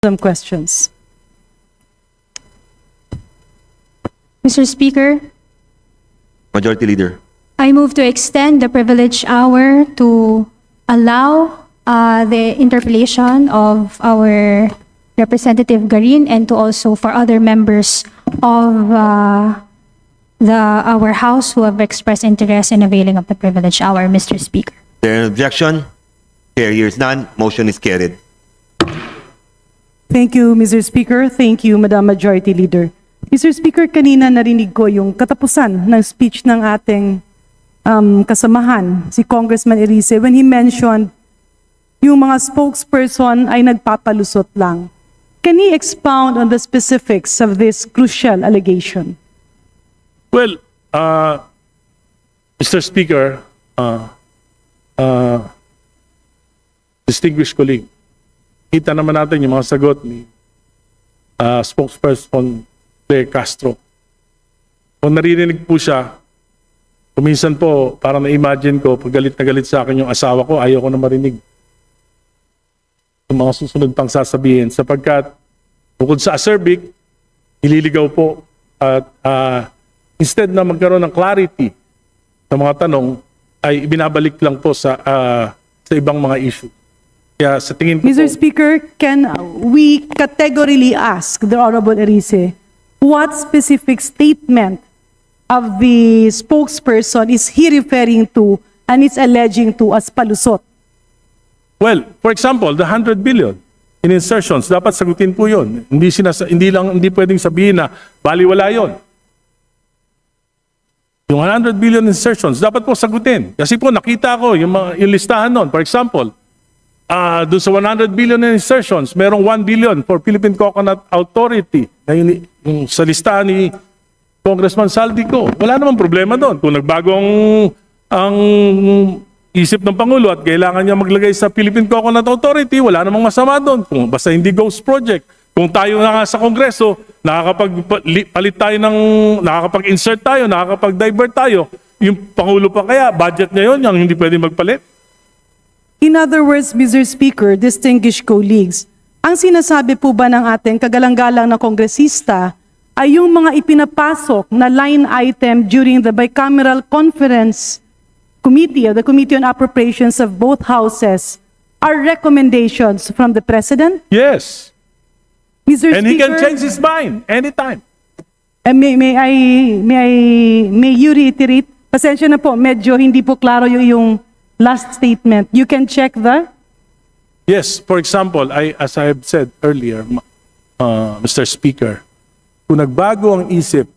some questions. Mr. Speaker, Majority Leader. I move to extend the privilege hour to allow the interpellation of our Representative Garin and to also for other members of our House who have expressed interest in availing of the privilege hour, Mr. Speaker. There an objection? Chair hears none. Motion is carried. Thank you, Mr. Speaker. Thank you, Madam Majority Leader. Mr. Speaker, kanina narinig ko yung katapusan ng speech ng ating kasamahan, si Congressman Erice, when he mentioned yung mga spokesperson ay nagpapalusot lang. Can he expound on the specifics of this crucial allegation? Well, Mr. Speaker, distinguished colleague, kita naman natin yung mga sagot ni spokesperson De Castro. Kung naririnig po siya, kuminsan po, parang na-imagine ko, pag galit na galit sa akin yung asawa ko, ayaw ko na marinig yung mga susunod pang sasabihin. Sapagkat, bukod sa acerbic, ililigaw po at instead na magkaroon ng clarity sa mga tanong, ay ibinabalik lang po sa ibang mga issue. Kaya sa tingin ko Mr. po, Speaker, can we categorically ask the Honorable Erice what specific statement of the spokesperson is he referring to and is alleging to as palusot? well, for example, the 100 billion in insertions, dapat sagutin po yun. Hindi pwedeng sabihin na baliwala yun. Yung 100 billion insertions, dapat po sagutin. Kasi po nakita ko yung listahan nun. For example, doon sa 100 billion in insertions, merong 1 billion for Philippine Coconut Authority. Na yung sa listahan ni Congressman Saldico. Wala namang problema doon. Kung nagbago ang isip ng Pangulo at kailangan niya maglagay sa Philippine Coconut Authority, wala namang masama doon. Kung basta hindi ghost project. Kung tayo na nga sa Kongreso, nakakapag-palit tayo nakakapag-insert tayo, nakakapag-divert tayo, yung Pangulo pa kaya, budget niya yun, yung hindi pwede magpalit. In other words, Mr. Speaker, distinguished colleagues, ang sinasabi po ba ng ating kagalang-galang na kongresista ay yung mga ipinapasok na line item during the bicameral conference committee or the Committee on Appropriations of both houses are recommendations from the President? Yes. Mr. And Speaker, he can change his mind anytime. May you reiterate? Pasensya na po, medyo hindi po klaro yung last statement. You can check the? Yes, for example, as I have said earlier, Mr. Speaker, kung nagbago ang isip,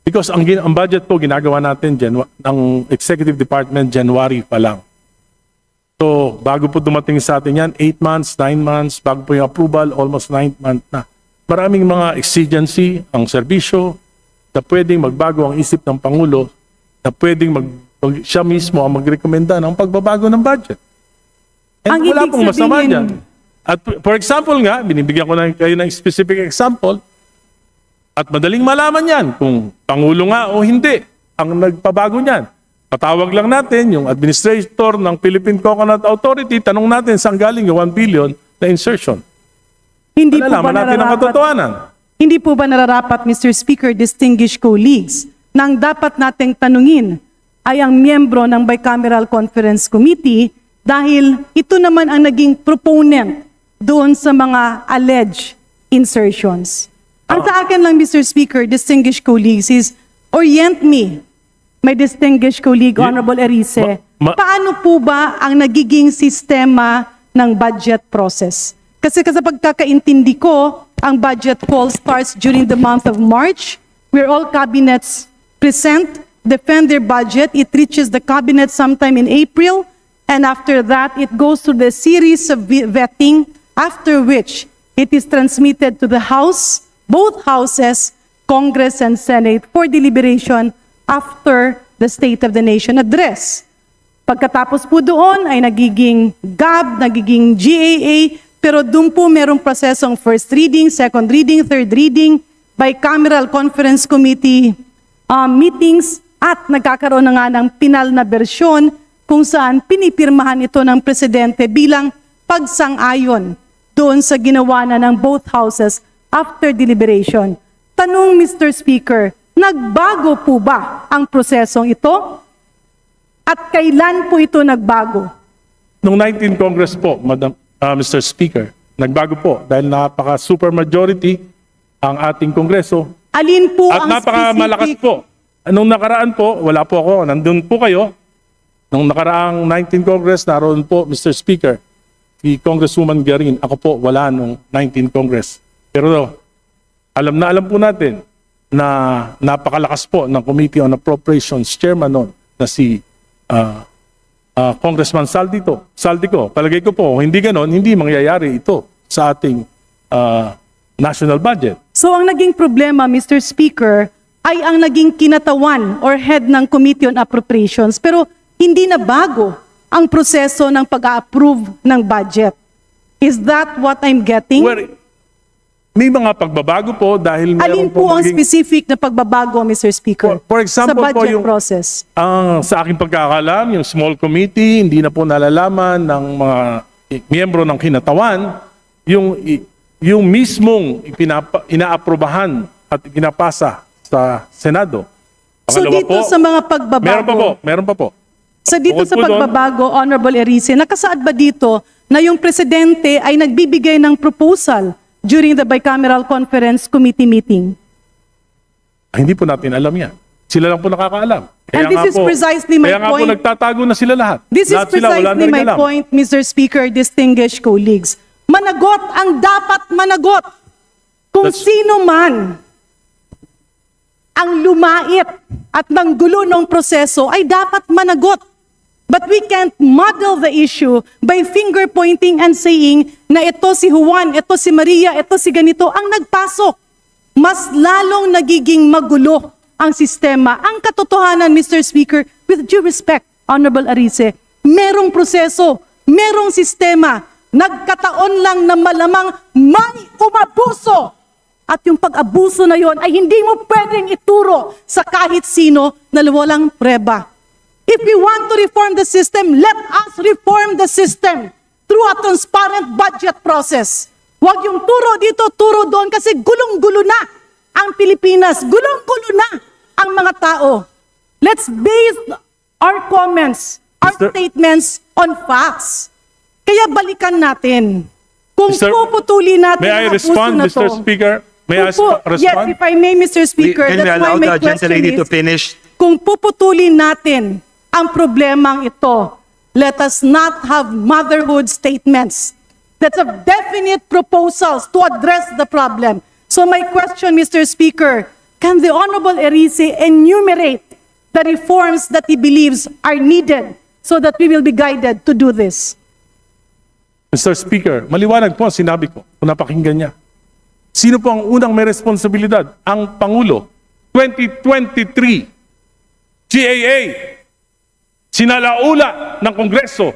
because ang budget po ginagawa natin ng Executive Department January pa lang. So, bago po dumating sa atin yan, 8 months, 9 months, bago po yung approval, almost 9 months na. Maraming mga exigency ang serbisyo na pwedeng magbago ang isip ng Pangulo, na pwedeng siya mismo ang magrekomenda ng pagbabago ng budget. And Ang wala ibig pong masama sabihin- dyan. At for example nga, binibigyan ko na kayo ng specific example, at madaling malaman yan kung Pangulo nga o hindi ang nagpabago niyan. Patawag lang natin yung administrator ng Philippine Coconut Authority, tanong natin saan galing yung 1 billion na insertion. Hindi po ba Malalaman natin ang nararapat? katotohanan. Hindi po ba nararapat, Mr. Speaker, distinguished colleagues, na ang dapat nating tanungin ay ang miyembro ng Bicameral Conference Committee dahil ito naman ang naging proponent doon sa mga alleged insertions. Ang sa akin lang, Mr. Speaker, distinguished colleagues, is orient me, my distinguished colleague, Honorable Erice, paano po ba ang nagiging sistema ng budget process? Kasi sa pagkakaintindi ko, ang budget call starts during the month of March, where all cabinets present, defend their budget. It reaches the cabinet sometime in April, and after that, it goes through the series of vetting, after which it is transmitted to the House, both houses, Congress and Senate, for deliberation after the State of the Nation address. Pagkatapos po doon ay nagiging GAB, nagiging GAA, pero doon po merong prosesong first reading, second reading, third reading, bicameral conference committee meetings, at nagkakaroon na nga ng pinal na bersyon kung saan pinipirmahan ito ng Presidente bilang pagsang-ayon doon sa ginawa na ng both houses after deliberation. Tanong, Mr. Speaker, nagbago po ba ang prosesong ito? At kailan po ito nagbago? Noong 19 Congress po, Mr. Speaker, nagbago po dahil napaka-super majority ang ating Kongreso. Alin po At ang napakamalakas specific? po. Nung nakaraan po, wala po ako, nandun po kayo. Nung nakaraang 19 Congress, naroon po, Mr. Speaker, si Congresswoman Garin. Ako po, wala nung 19 Congress. Pero alam po natin na napakalakas po ng Committee on Appropriations Chairman noon na si Congressman Saldico. Palagay ko po, hindi ganon, hindi mangyayari ito sa ating national budget. So ang naging problema, Mr. Speaker, ay ang naging kinatawan or head ng Committee on Appropriations. Pero hindi na bago ang proseso ng pag-approve ng budget. Is that what I'm getting? Well, may mga pagbabago po dahil Alin meron po ang maging- specific na pagbabago, Mr. Speaker? For example sa po, budget yung- process. Sa aking pagkakalam, yung small committee, hindi na po nalalaman ng mga miyembro ng kinatawan, yung mismong inaaprobahan at pinapasa sa Senado. So Pangalawa dito po, sa mga pagbabago, meron pa po. sa dito Bukod sa po doon- pagbabago, Honorable Erice, nakasaad ba dito na yung presidente ay nagbibigay ng proposal during the Bicameral Conference Committee meeting? Hindi po natin alam yan. Sila lang po nakakaalam. And this is precisely my kaya nga po point. nagtatago na sila lahat. This is Lahat sila, wala na precisely rin my alam. point, Mr. Speaker, distinguished colleagues. Managot ang dapat managot. Kung That's- sino man ang lumait at nanggulo ng proseso ay dapat managot. But we can't muddle the issue by finger pointing and saying na ito si Juan, ito si Maria, ito si ganito ang nagpasok. Mas lalong nagiging magulo ang sistema. Ang katotohanan, Mr. Speaker, with due respect, Honorable Arice, merong proseso, merong sistema, nagkataon lang na malamang may umabuso. At yung pag-abuso na yon ay hindi mo pwedeng ituro sa kahit sino na walang preba. If we want to reform the system, let us reform the system through a transparent budget process. Huwag yung turo dito, turo doon kasi gulong-gulo na ang Pilipinas. Gulong-gulo na ang mga tao. Let's base our comments, our Mr. statements on facts. Kaya balikan natin. Kung Mr. puputuli natin May I ang abuso respond, na Mr. to, Speaker? May I Yes, respond? if I may, Mr. Speaker, Can we that's why allow my the question gentlelady to is, finish? kung puputulin natin ang problemang ito, let us not have motherhood statements. Let's have definite proposals to address the problem. So my question, Mr. Speaker, can the Honorable Erice enumerate the reforms that he believes are needed so that we will be guided to do this? Mr. Speaker, maliwanag po ang sinabi ko kung napakinggan niya. Sino po ang unang may responsibilidad? Ang Pangulo. 2023, GAA, sinalaula ng Kongreso.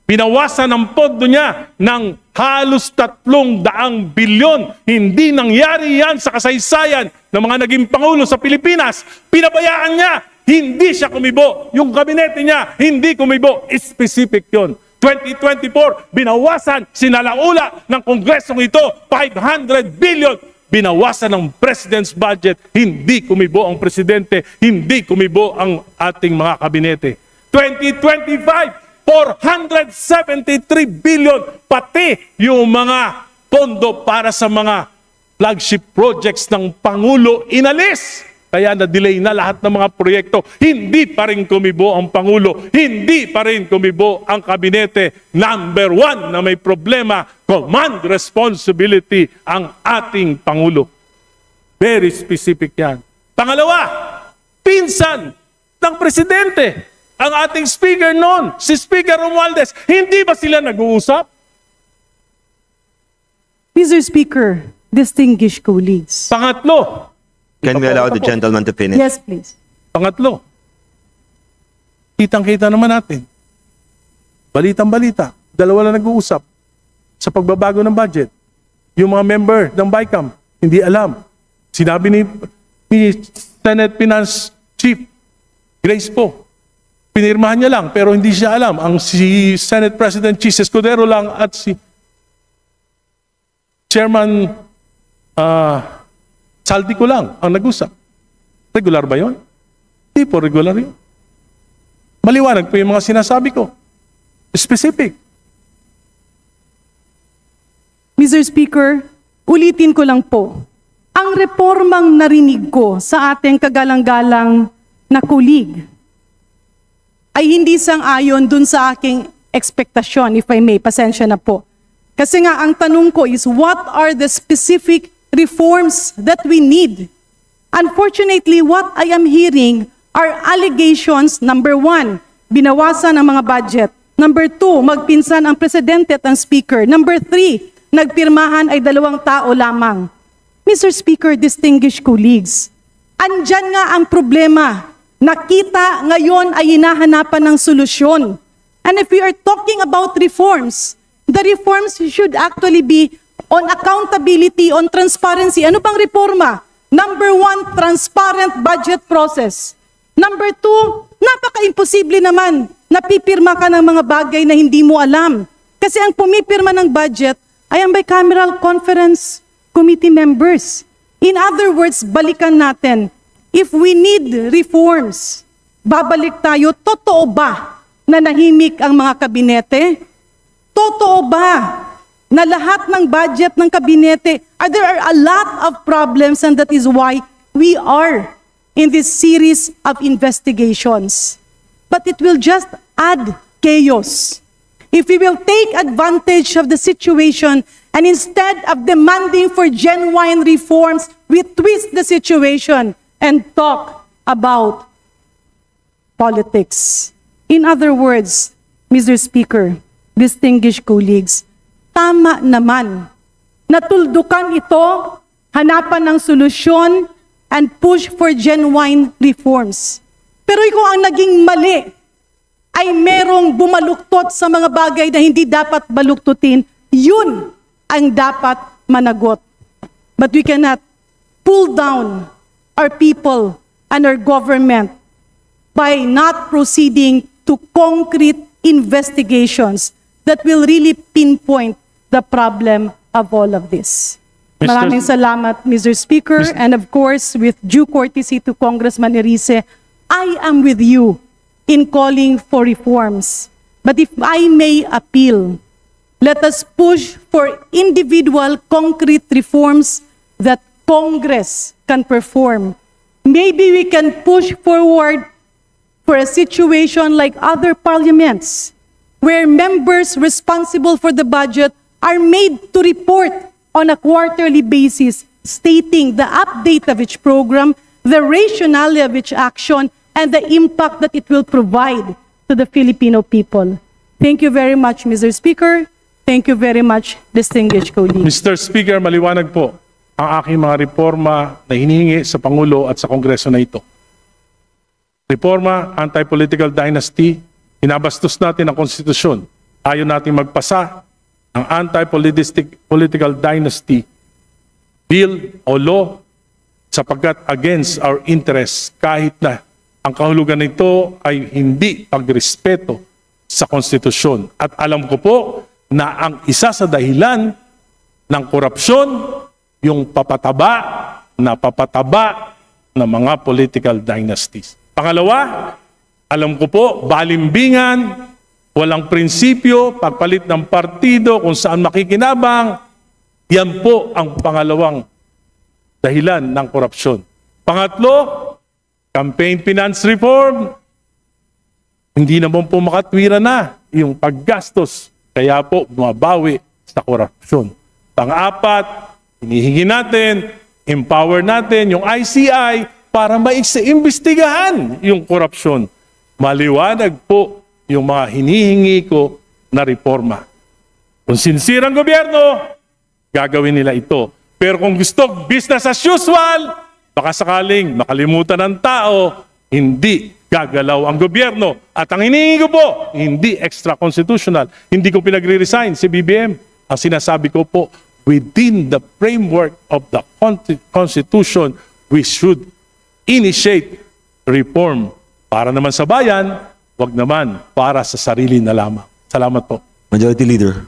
Pinawasan ang pondo niya ng halos 300 bilyon. Hindi nangyari yan sa kasaysayan ng mga naging Pangulo sa Pilipinas. Pinabayaan niya, hindi siya kumibo. Yung kabinete niya, hindi kumibo. Specific yon. 2024, binawasan, sinalaula ng Kongresong ito, 500 billion. Binawasan ng President's budget, hindi kumibo ang Presidente, hindi kumibo ang ating mga kabinete. 2025, 473 billion, pati yung mga pondo para sa mga flagship projects ng Pangulo inalis. Kaya na-delay na lahat ng mga proyekto. Hindi pa rin kumibo ang Pangulo. Hindi pa rin kumibo ang kabinete. Number one na may problema, command responsibility ang ating Pangulo. Very specific yan. Pangalawa, pinsan ng Presidente. Ang ating speaker noon, si Speaker Romualdez. Hindi ba sila nag-uusap? Mr. Speaker, distinguished colleagues. Pangatlo, Can we allow the gentleman to finish? Yes, please. Pangatlo, kitang-kita naman natin. Balitang-balita, dalawa lang nag-uusap sa pagbabago ng budget. Yung mga member ng BICAM, hindi alam. Sinabi ni Senate Finance Chief Grace po, pinirmahan niya lang pero hindi siya alam. Ang si Senate President Chis Escudero lang at si Chairman Saldi ko lang ang nag-usap. Regular ba yun? Hindi po regular yun. Maliwanag po yung mga sinasabi ko. Specific. Mr. Speaker, ulitin ko lang po. Ang reformang narinig ko sa ating kagalang-galang na kulig ay hindi sang-ayon dun sa aking ekspektasyon, if I may, pasensya na po. Kasi nga, ang tanong ko is, what are the specific reforms that we need? Unfortunately, what I am hearing are allegations. Number 1, binawasan ang mga budget. Number 2, magpinsan ang presidente at ang speaker. Number 3, nagpirmahan ay 2 tao lamang. Mr. Speaker, distinguished colleagues, andyan nga ang problema. Nakita ngayon ay hinahanapan ng solusyon. And if we are talking about reforms, the reforms should actually be on accountability, on transparency. Ano pang reforma? Number 1, transparent budget process. Number 2, napaka-imposible naman na pipirma ka ng mga bagay na hindi mo alam. Kasi ang pumipirma ng budget ay ang bicameral conference committee members. In other words, balikan natin. If we need reforms, babalik tayo, totoo ba na nahimik ang mga kabinete? Totoo ba na lahat ng budget ng kabinete, there are a lot of problems, and that is why we are in this series of investigations. But it will just add chaos. If we will take advantage of the situation and instead of demanding for genuine reforms, we twist the situation and talk about politics. In other words, Mr. Speaker, distinguished colleagues, tama naman. Natuldukan ito, hanapan ng solusyon, and push for genuine reforms. Pero kung ang naging mali ay merong bumaluktot sa mga bagay na hindi dapat baluktutin, yun ang dapat managot. But we cannot pull down our people and our government by not proceeding to concrete investigations that will really pinpoint the problem of all of this. Mr. Maraming salamat, Mr. Speaker, and of course, with due courtesy to Congressman Erice, I am with you in calling for reforms. But if I may appeal, let us push for individual concrete reforms that Congress can perform. Maybe we can push forward for a situation like other parliaments, where members responsible for the budget are made to report on a quarterly basis, stating the update of each program, the rationale of each action, and the impact that it will provide to the Filipino people. Thank you very much, Mr. Speaker. Thank you very much, distinguished colleagues. Mr. Speaker, maliwanag po ang aking mga reforma na hinihingi sa Pangulo at sa Kongreso na ito. Reforma, anti-political dynasty, inabastos natin ang konstitusyon. Ayaw natin magpasa ng anti-political dynasty bill o law sapagkat against our interests kahit na ang kahulugan nito ay hindi pagrespeto sa konstitusyon. At alam ko po na ang isa sa dahilan ng korupsyon, yung papataba ng mga political dynasties. Pangalawa, alam ko po, balimbingan, walang prinsipyo, pagpalit ng partido kung saan makikinabang, yan po ang pangalawang dahilan ng korupsyon. Pangatlo, campaign finance reform, hindi naman po makatwira na yung paggastos, kaya po bumabawi sa korupsyon. Pang-apat, hinihingi natin, empower natin yung ICI para maimbestigahan yung korupsyon. Maliwanag po yung mga hinihingi ko na reforma. Kung sincere ang gobyerno, gagawin nila ito. Pero kung gusto business as usual, baka sakaling makalimutan ng tao, hindi gagalaw ang gobyerno. At ang hinihingi ko po, hindi extra-constitutional. Hindi ko pinagre-resign si BBM. Ang sinasabi ko po, within the framework of the Constitution, we should initiate reform para naman sa bayan, wag naman para sa sarili na lamang. Salamat po. Majority Leader.